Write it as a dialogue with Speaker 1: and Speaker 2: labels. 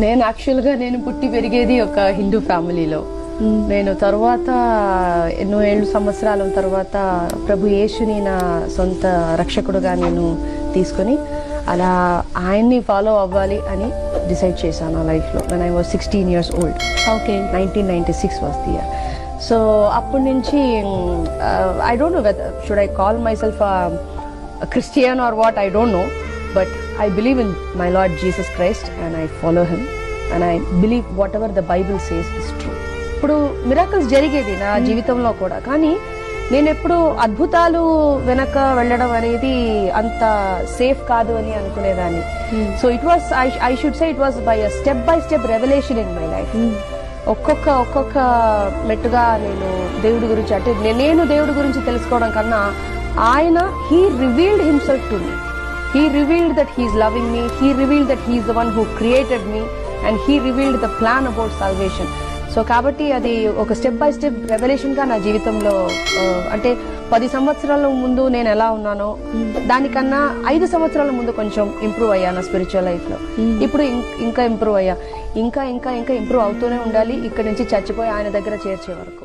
Speaker 1: నేను యాక్చువల్గా నేను పుట్టి పెరిగేది ఒక హిందూ ఫ్యామిలీలో. నేను తర్వాత ఎన్నో సంవత్సరాల తర్వాత ప్రభు యేసుని నా సొంత రక్షకుడుగా నేను తీసుకొని అలా ఆయన్ని ఫాలో అవ్వాలి అని డిసైడ్ చేశాను నా లైఫ్లో. when I was 16 years old.
Speaker 2: Okay.
Speaker 1: 1996 was the year. So అప్పటి నుంచి I don't know whether should I call myself Christian or what, I don't know, but I believe in my Lord Jesus Christ and I follow him and I believe whatever the Bible says is true. ఇప్పుడు miracles జరిగేది నా జీవితంలో కూడా, కానీ నేను ఎప్పుడు అద్భుతాలు వెనక వెళ్ళడం అనేది అంత సేఫ్ కాదు అని అనుకునేదాన్ని. So it was I should say it was by step by step revolution in my life. ఒక్కొక్క మెట్టుగా నేను దేవుడి గురించి, అంటే నేను దేవుడి గురించి తెలుసుకోవడం కన్నా ఆయన he revealed himself to me. He revealed that he is loving me. He revealed that he is the one who created me, and he revealed the plan about salvation. So కాబట్టి అది ఒక స్టెప్ బై స్టెప్ రెవల్యూషన్ గా నా జీవితంలో, అంటే 10 సంవత్సరాల ముందు నేను ఎలా ఉన్నానో దానికన్నా 5 సంవత్సరాల ముందు కొంచెం ఇంప్రూవ్ అయ్యా నా స్పిరిచువల్ లైఫ్ లో. ఇప్పుడు ఇంకా ఇంప్రూవ్ అయ్యా, ఇంకా ఇంకా ఇంకా ఇంప్రూవ్ అవుతూనే ఉండాలి, ఇక్కడ నుంచి చచ్చిపోయి ఆయన దగ్గర చేర్చే వరకు.